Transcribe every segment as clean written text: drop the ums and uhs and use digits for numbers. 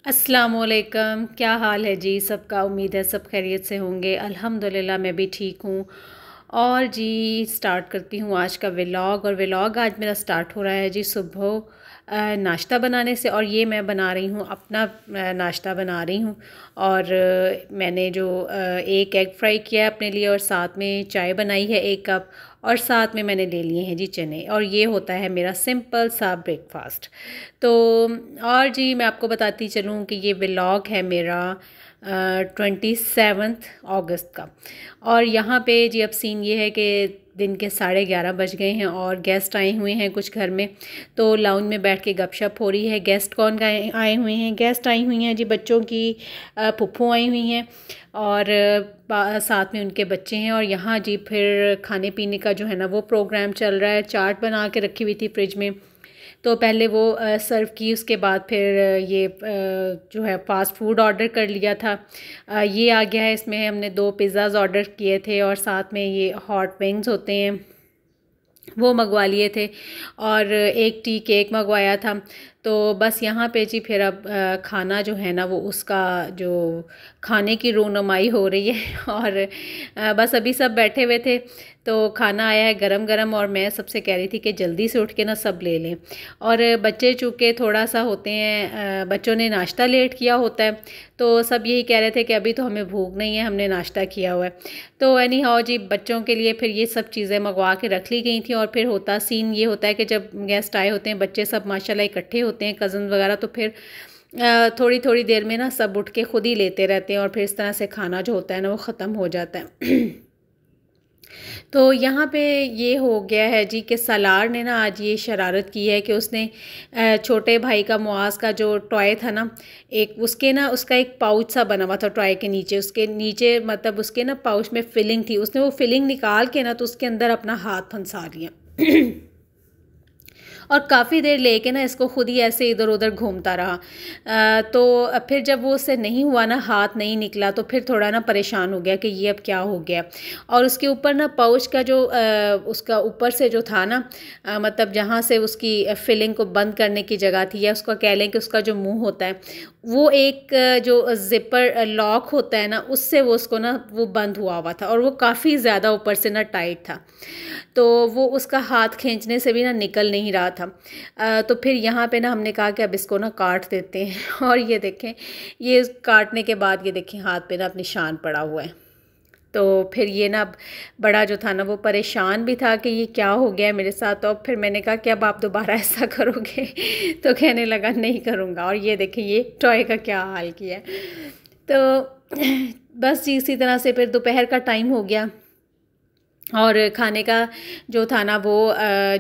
अस्सलामुअलैकुम, क्या हाल है जी सबका। उम्मीद है सब खैरियत से होंगे। अल्हम्दुलिल्लाह मैं भी ठीक हूँ। और जी स्टार्ट करती हूँ आज का व्लॉग। और व्लॉग आज मेरा स्टार्ट हो रहा है जी सुबह नाश्ता बनाने से। और ये मैं बना रही हूँ अपना नाश्ता बना रही हूँ। और मैंने जो एक एग फ्राई किया है अपने लिए, और साथ में चाय बनाई है 1 कप, और साथ में मैंने ले लिए हैं जी चने। और ये होता है मेरा सिंपल सा ब्रेकफास्ट। तो और जी मैं आपको बताती चलूँ कि ये व्लॉग है मेरा 27 अगस्त का। और यहाँ पे जी अब सीन ये है कि दिन के 11:30 बज गए हैं और गेस्ट आए हुए हैं कुछ घर में। तो लाउंज में बैठ के गपशप हो रही है। गेस्ट कौन का आए हुए हैं? गेस्ट आई हुई हैं जी बच्चों की फुप्फू आई हुई हैं, और साथ में उनके बच्चे हैं। और यहाँ जी फिर खाने पीने का जो है ना वो प्रोग्राम चल रहा है। चाट बना के रखी हुई थी फ्रिज में, तो पहले वो सर्व की, उसके बाद फिर ये जो है फ़ास्ट फूड ऑर्डर कर लिया था। ये आ गया है। इसमें हमने 2 पिज़्ज़ाज़ ऑर्डर किए थे, और साथ में ये हॉट विंग्स होते हैं वो मंगवा लिए थे, और एक टी केक मंगवाया था। तो बस यहाँ पे जी फिर अब खाना जो है ना वो उसका जो खाने की रोनुमाई हो रही है। और बस अभी सब बैठे हुए थे तो खाना आया है गरम गरम, और मैं सबसे कह रही थी कि जल्दी से उठ के ना सब ले लें। और बच्चे चूँकि थोड़ा सा होते हैं, बच्चों ने नाश्ता लेट किया होता है, तो सब यही कह रहे थे कि अभी तो हमें भूख नहीं है, हमने नाश्ता किया हुआ है। तो एनी हाउ जी बच्चों के लिए फिर ये सब चीज़ें मंगवा के रख ली गई थी। और फिर सीन ये होता है कि जब गेस्ट आए होते हैं बच्चे सब माशाल्लाह इकट्ठे होते हैं, कज़न वगैरह, तो फिर थोड़ी थोड़ी देर में ना सब उठ के खुद ही लेते रहते हैं, और फिर इस तरह से खाना जो होता है ना वो ख़त्म हो जाता है। तो यहाँ पे ये हो गया है जी कि सलार ने ना आज ये शरारत की है कि उसने छोटे भाई का मुआज़ का जो टॉय था ना, एक उसके ना उसका एक पाउच सा बना हुआ था टॉय के नीचे, उसके नीचे मतलब उसके ना पाउच में फिलिंग थी, उसने वो फिलिंग निकाल के ना तो उसके अंदर अपना हाथ फंसा लिया। और काफ़ी देर लेके ना इसको खुद ही ऐसे इधर उधर घूमता रहा। तो फिर जब वो उससे नहीं हुआ ना, हाथ नहीं निकला, तो फिर थोड़ा ना परेशान हो गया कि ये अब क्या हो गया। और उसके ऊपर ना पाउच का जो उसका ऊपर से जो था ना, मतलब जहाँ से उसकी फिलिंग को बंद करने की जगह थी, या उसका कह लें कि उसका जो मुंह होता है वो एक जो ज़िपर लॉक होता है ना, उससे वो उसको ना वो बंद हुआ हुआ था, और वो काफ़ी ज़्यादा ऊपर से ना टाइट था। तो वो उसका हाथ खींचने से भी ना निकल नहीं रहा था। तो फिर यहाँ पे ना हमने कहा कि अब इसको ना काट देते हैं। और ये देखें, ये काटने के बाद ये देखें हाथ पे ना अब निशान पड़ा हुआ है। तो फिर ये ना बड़ा जो था ना वो परेशान भी था कि ये क्या हो गया है मेरे साथ। तो फिर मैंने कहा कि अब आप दोबारा ऐसा करोगे? तो कहने लगा नहीं करूँगा। और ये देखें ये टॉय का क्या हाल किया है। तो बस जी इसी तरह से फिर दोपहर का टाइम हो गया, और खाने का जो था ना वो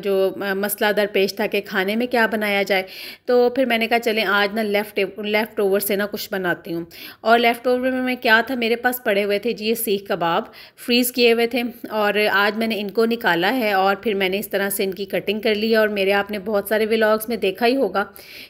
जो मसला दरपेश था कि खाने में क्या बनाया जाए। तो फिर मैंने कहा चलें आज ना लेफ़्ट ओवर से ना कुछ बनाती हूँ। और लेफ़्ट ओवर में क्या था, मेरे पास पड़े हुए थे जी ये सीख कबाब फ्रीज़ किए हुए थे, और आज मैंने इनको निकाला है और फिर मैंने इस तरह से इनकी कटिंग कर ली है। और मेरे आपने बहुत सारे व्लॉग्स में देखा ही होगा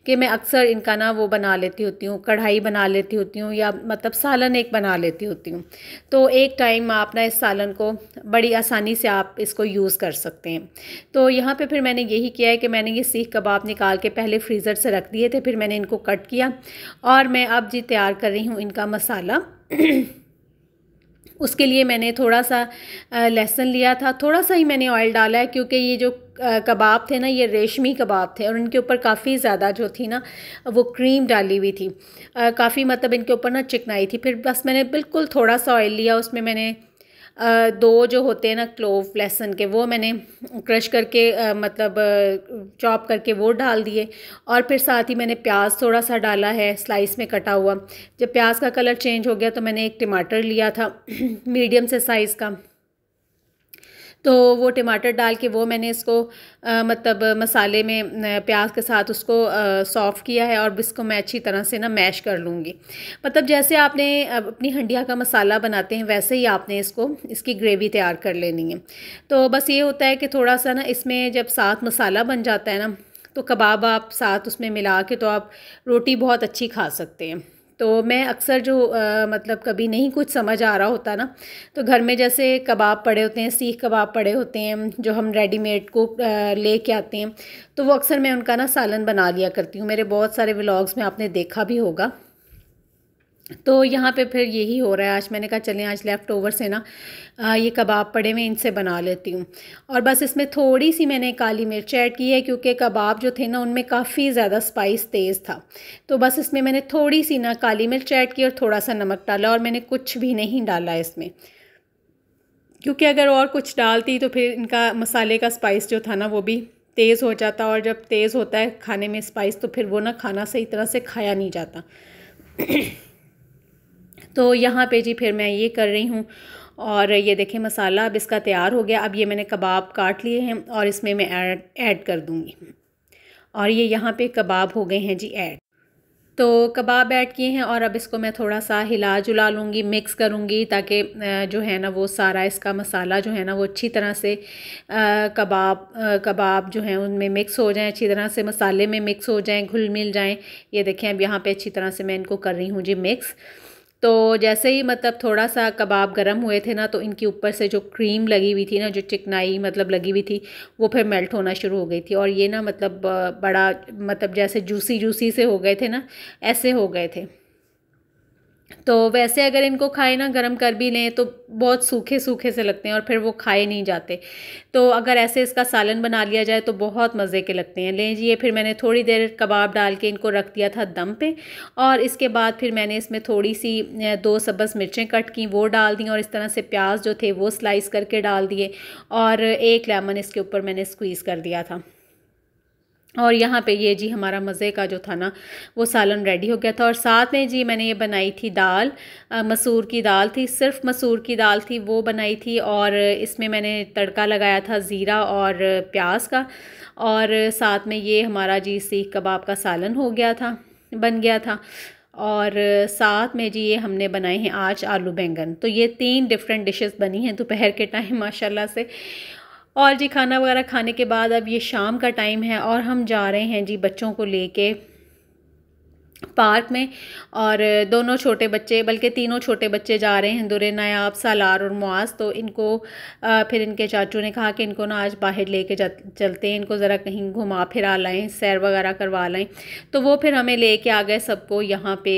कि मैं अक्सर इनका ना वो बना लेती होती हूँ, कढ़ाई बना लेती होती हूँ, या मतलब सालन एक बना लेती होती हूँ। तो एक टाइम आप ना इस सालन को बड़ी आसानी से आप इसको यूज़ कर सकते हैं। तो यहाँ पे फिर मैंने यही किया है कि मैंने ये सीख कबाब निकाल के पहले फ्रीज़र से रख दिए थे, फिर मैंने इनको कट किया, और मैं अब जी तैयार कर रही हूँ इनका मसाला। उसके लिए मैंने थोड़ा सा लहसुन लिया था, थोड़ा सा ही मैंने ऑयल डाला है, क्योंकि ये जो कबाब थे ना ये रेशमी कबाब थे, और इनके ऊपर काफ़ी ज़्यादा जो थी ना वो क्रीम डाली हुई थी, काफ़ी मतलब इनके ऊपर ना चिकनाई थी। फिर बस मैंने बिल्कुल थोड़ा सा ऑयल लिया, उसमें मैंने 2 जो होते हैं ना क्लोव लहसुन के, वो मैंने क्रश करके मतलब चॉप करके वो डाल दिए। और फिर साथ ही मैंने प्याज थोड़ा सा डाला है स्लाइस में कटा हुआ। जब प्याज का कलर चेंज हो गया तो मैंने एक टमाटर लिया था मीडियम से साइज़ का, तो वो टमाटर डाल के वो मैंने इसको मतलब मसाले में प्याज के साथ उसको सॉफ़्ट किया है, और इसको मैं अच्छी तरह से ना मैश कर लूँगी। मतलब जैसे आपने अपनी हंडिया का मसाला बनाते हैं वैसे ही आपने इसकी ग्रेवी तैयार कर लेनी है। तो बस ये होता है कि थोड़ा सा ना इसमें जब साथ मसाला बन जाता है ना, तो कबाब आप साथ उसमें मिला के तो आप रोटी बहुत अच्छी खा सकते हैं। तो मैं अक्सर जो मतलब कभी नहीं कुछ समझ आ रहा होता ना, तो घर में जैसे कबाब पड़े होते हैं, सीख कबाब पड़े होते हैं जो हम रेडीमेड को ले के आते हैं, तो वो अक्सर मैं उनका ना सालन बना लिया करती हूँ। मेरे बहुत सारे व्लॉग्स में आपने देखा भी होगा। तो यहाँ पे फिर यही हो रहा है। आज मैंने कहा चलें आज लेफ़्ट ओवर से ना ये कबाब पड़े हुए इनसे बना लेती हूँ। और बस इसमें थोड़ी सी मैंने काली मिर्च ऐड की है क्योंकि कबाब जो थे ना उनमें काफ़ी ज़्यादा स्पाइस तेज़ था। तो बस इसमें मैंने थोड़ी सी ना काली मिर्च ऐड की और थोड़ा सा नमक डाला, और मैंने कुछ भी नहीं डाला इसमें, क्योंकि अगर और कुछ डालती तो फिर इनका मसाले का स्पाइस जो था ना वो भी तेज़ हो जाता, और जब तेज़ होता है खाने में स्पाइस तो फिर वो ना खाना सही तरह से खाया नहीं जाता। तो यहाँ पे जी फिर मैं ये कर रही हूँ, और ये देखें मसाला अब इसका तैयार हो गया। अब ये मैंने कबाब काट लिए हैं और इसमें मैं ऐड कर दूँगी, और ये यहाँ पे कबाब हो गए हैं जी ऐड। तो कबाब ऐड किए हैं और अब इसको मैं थोड़ा सा हिला जुला लूँगी, मिक्स करूँगी, ताकि जो है ना वो सारा इसका मसाला जो है ना वो अच्छी तरह से कबाब जो हैं उनमें मिक्स हो जाएं, अच्छी तरह से मसाले में मिक्स हो जाएं, घुल मिल जाएं। ये देखें अब यहाँ पे अच्छी तरह से मैं इनको कर रही हूँ जी मिक्स। तो जैसे ही मतलब थोड़ा सा कबाब गर्म हुए थे ना, तो इनके ऊपर से जो क्रीम लगी हुई थी ना, जो चिकनाई मतलब लगी हुई थी, वो फिर मेल्ट होना शुरू हो गई थी, और ये ना मतलब बड़ा मतलब जैसे जूसी जूसी से हो गए थे ना, ऐसे हो गए थे। तो वैसे अगर इनको खाए ना गरम कर भी लें तो बहुत सूखे सूखे से लगते हैं और फिर वो खाए नहीं जाते। तो अगर ऐसे इसका सालन बना लिया जाए तो बहुत मज़े के लगते हैं। लीजिए फिर मैंने थोड़ी देर कबाब डाल के इनको रख दिया था दम पे, और इसके बाद फिर मैंने इसमें थोड़ी सी 2 सब्ज़ मिर्चें कट की वो डाल दी, और इस तरह से प्याज जो थे वो स्लाइस करके डाल दिए, और 1 लेमन इसके ऊपर मैंने स्क्वीज़ कर दिया था। और यहाँ पे ये जी हमारा मज़े का जो था ना वो सालन रेडी हो गया था। और साथ में जी मैंने ये बनाई थी दाल, मसूर की दाल थी, सिर्फ मसूर की दाल थी वो बनाई थी, और इसमें मैंने तड़का लगाया था ज़ीरा और प्याज का, और साथ में ये हमारा जी सीख कबाब का सालन हो गया था, बन गया था। और साथ में जी ये हमने बनाए हैं आज आलू बैंगन। तो ये 3 डिफरेंट डिशेस बनी हैं दोपहर के टाइम माशाल्लाह से। और जी खाना वगैरह खाने के बाद अब ये शाम का टाइम है, और हम जा रहे हैं जी बच्चों को लेके पार्क में। और दोनों छोटे बच्चे, बल्कि तीनों छोटे बच्चे जा रहे हैं, दुरे नायाब, सालार और मुआज़। तो इनको फिर इनके चाचू ने कहा कि इनको ना आज बाहर लेके चलते हैं, इनको ज़रा कहीं घुमा फिरा लाएं, सैर वगैरह करवा लाएं। तो वो फिर हमें लेके आ गए सबको यहाँ पे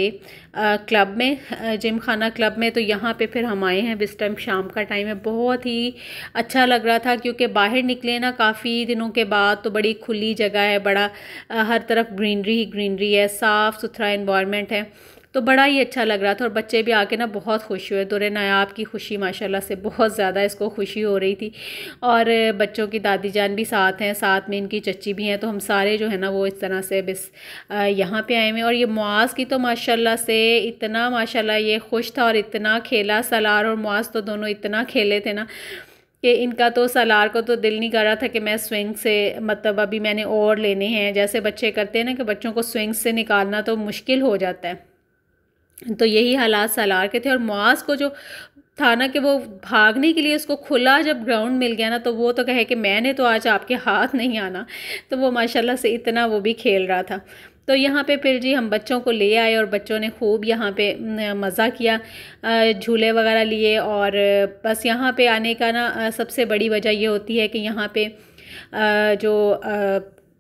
क्लब में, जिम खाना क्लब में। तो यहाँ पे फिर हम आए हैं। इस टाइम शाम का टाइम है, बहुत ही अच्छा लग रहा था क्योंकि बाहर निकले ना काफ़ी दिनों के बाद, तो बड़ी खुली जगह है, बड़ा हर तरफ ग्रीनरी ही ग्रीनरी है, साफ़ सुथरा एनवायरनमेंट है, तो बड़ा ही अच्छा लग रहा था। और बच्चे भी आके ना बहुत खुश हुए। दुरे नायाब की खुशी माशाल्लाह से बहुत ज़्यादा इसको खुशी हो रही थी, और बच्चों की दादी जान भी साथ हैं, साथ में इनकी चच्ची भी हैं। तो हम सारे जो है ना वो इस तरह से बस यहाँ पे आए हुए। और ये मुआज़ की तो माशाल्लाह से इतना माशाल्लाह ये खुश था और इतना खेला, सलार और मुआज़ तो दोनों इतना खेले थे ना कि इनका तो सलार को तो दिल नहीं कर रहा था कि मैं स्विंग से मतलब अभी मैंने और लेने हैं, जैसे बच्चे करते हैं ना कि बच्चों को स्विंग से निकालना तो मुश्किल हो जाता है। तो यही हालात सलार के थे। और मुआज़ को जो था ना कि वो भागने के लिए उसको खुला जब ग्राउंड मिल गया ना, तो वो तो कहे कि मैंने तो आज आपके हाथ नहीं आना। तो वो माशाल्लाह से इतना वो भी खेल रहा था। तो यहाँ पे फिर जी हम बच्चों को ले आए, और बच्चों ने खूब यहाँ पे मज़ा किया, झूले वगैरह लिए। और बस यहाँ पे आने का ना सबसे बड़ी वजह ये होती है कि यहाँ पे जो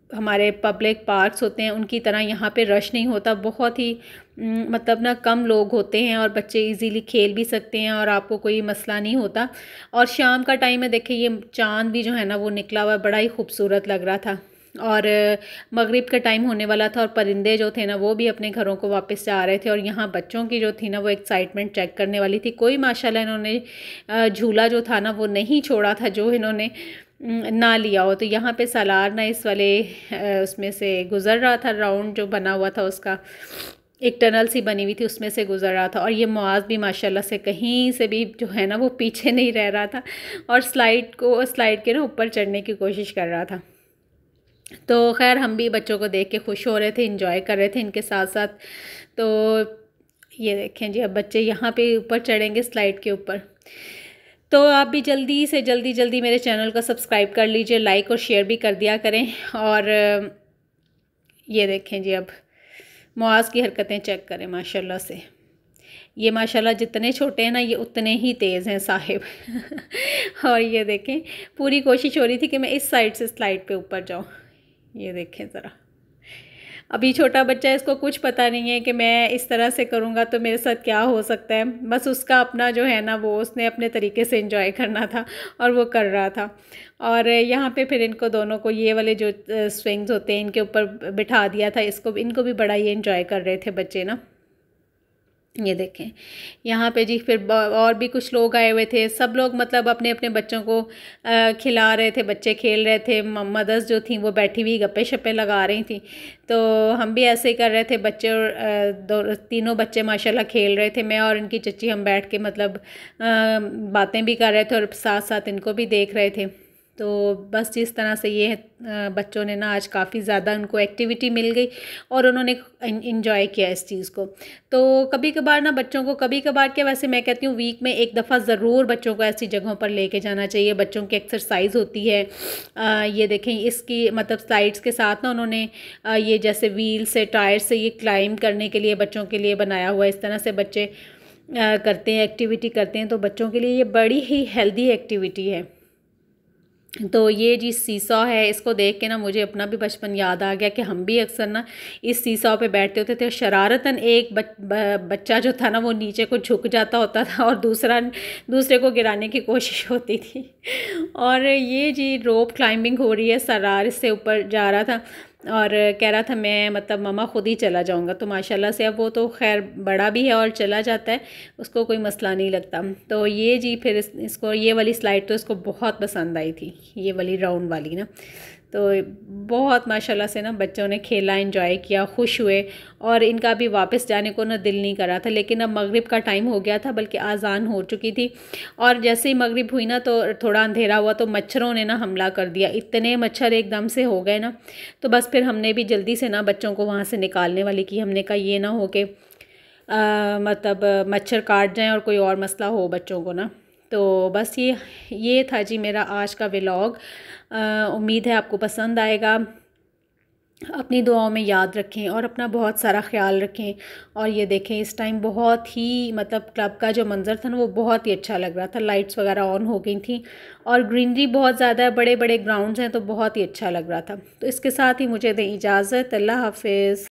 हमारे पब्लिक पार्क्स होते हैं उनकी तरह यहाँ पे रश नहीं होता, बहुत ही मतलब ना कम लोग होते हैं, और बच्चे इजीली खेल भी सकते हैं और आपको कोई मसला नहीं होता। और शाम का टाइम है, देखिए ये चाँद भी जो है ना वो निकला हुआ, बड़ा ही खूबसूरत लग रहा था। और मगरिब का टाइम होने वाला था, और परिंदे जो थे ना वो भी अपने घरों को वापस जा रहे थे। और यहाँ बच्चों की जो थी ना वो एक्साइटमेंट चेक करने वाली थी। कोई माशाल्लाह इन्होंने झूला जो था ना वो नहीं छोड़ा था जो इन्होंने ना लिया हो। तो यहाँ पे सालार ना इस वाले उसमें से गुज़र रहा था, राउंड जो बना हुआ था उसका एक टनल सी बनी हुई थी उसमें से गुज़र रहा था। और ये मुआज़ भी माशाल्लाह से कहीं से भी जो है ना वो पीछे नहीं रह रहा था, और स्लाइड के ना ऊपर चढ़ने की कोशिश कर रहा था। तो खैर हम भी बच्चों को देख के खुश हो रहे थे, इंजॉय कर रहे थे इनके साथ साथ। तो ये देखें जी अब बच्चे यहाँ पे ऊपर चढ़ेंगे स्लाइड के ऊपर। तो आप भी जल्दी से जल्दी मेरे चैनल को सब्सक्राइब कर लीजिए, लाइक और शेयर भी कर दिया करें। और ये देखें जी अब मुआज़ की हरकतें चेक करें माशाल्लाह से। ये माशाल्लाह जितने छोटे हैं ना ये उतने ही तेज़ हैं साहिब। और ये देखें पूरी कोशिश हो रही थी कि मैं इस साइड से स्लाइड पे ऊपर जाऊँ। ये देखें ज़रा, अभी छोटा बच्चा है, इसको कुछ पता नहीं है कि मैं इस तरह से करूँगा तो मेरे साथ क्या हो सकता है। बस उसका अपना जो है ना वो उसने अपने तरीके से एंजॉय करना था और वो कर रहा था। और यहाँ पे फिर इनको दोनों को ये वाले जो स्विंग्स होते हैं इनके ऊपर बिठा दिया था। इनको भी बड़ा ही एंजॉय कर रहे थे बच्चे ना। ये देखें यहाँ पे जी फिर और भी कुछ लोग आए हुए थे। सब लोग मतलब अपने अपने बच्चों को खिला रहे थे, बच्चे खेल रहे थे, मदर्स जो थी वो बैठी हुई गप्पे शप्पे लगा रही थी। तो हम भी ऐसे ही कर रहे थे, बच्चे और तीनों बच्चे माशाल्लाह खेल रहे थे। मैं और इनकी चच्ची हम बैठ के मतलब बातें भी कर रहे थे और साथ साथ इनको भी देख रहे थे। तो बस जिस तरह से ये बच्चों ने ना आज काफ़ी ज़्यादा उनको एक्टिविटी मिल गई और उन्होंने इन्जॉय किया इस चीज़ को। तो कभी कभार ना बच्चों को, कभी कभार क्या वैसे मैं कहती हूँ वीक में एक दफ़ा ज़रूर बच्चों को ऐसी जगहों पर लेके जाना चाहिए। बच्चों की एक्सरसाइज होती है। ये देखें इसकी मतलब स्लाइड्स के साथ ना उन्होंने ये जैसे व्हील से, टायर से ये क्लाइंब करने के लिए बच्चों के लिए बनाया हुआ है। इस तरह से बच्चे करते हैं, एक्टिविटी करते हैं। तो बच्चों के लिए ये बड़ी ही हेल्दी एक्टिविटी है। तो ये जी सीसॉ है, इसको देख के ना मुझे अपना भी बचपन याद आ गया कि हम भी अक्सर ना इस सीसॉ पे बैठते होते थे और शरारतन एक बच्चा जो था ना वो नीचे को झुक जाता होता था और दूसरे को गिराने की कोशिश होती थी। और ये जी रोप क्लाइंबिंग हो रही है, सरार इससे ऊपर जा रहा था और कह रहा था मैं मतलब मम्मा ख़ुद ही चला जाऊंगा। तो माशाल्लाह से अब वो तो खैर बड़ा भी है और चला जाता है, उसको कोई मसला नहीं लगता। तो ये जी फिर इसको ये वाली स्लाइड तो इसको बहुत पसंद आई थी, ये वाली राउंड वाली ना। तो बहुत माशाल्लाह से ना बच्चों ने खेला, एंजॉय किया, खुश हुए और इनका भी वापस जाने को ना दिल नहीं कर रहा था। लेकिन अब मगरिब का टाइम हो गया था, बल्कि आज़ान हो चुकी थी और जैसे ही मगरिब हुई ना तो थोड़ा अंधेरा हुआ तो मच्छरों ने ना हमला कर दिया। इतने मच्छर एकदम से हो गए ना, तो बस फिर हमने भी जल्दी से ना बच्चों को वहाँ से निकालने वाली की। हमने कहा ये ना हो के मतलब मच्छर काट जाएँ और कोई और मसला हो बच्चों को ना। तो बस ये था जी मेरा आज का व्लॉग। उम्मीद है आपको पसंद आएगा। अपनी दुआओं में याद रखें और अपना बहुत सारा ख्याल रखें। और ये देखें इस टाइम बहुत ही मतलब क्लब का जो मंज़र था ना वो बहुत ही अच्छा लग रहा था। लाइट्स वगैरह ऑन हो गई थी और ग्रीनरी बहुत ज़्यादा, बड़े बड़े ग्राउंड्स हैं तो बहुत ही अच्छा लग रहा था। तो इसके साथ ही मुझे दें इजाज़त। अल्लाह हाफ़िज़।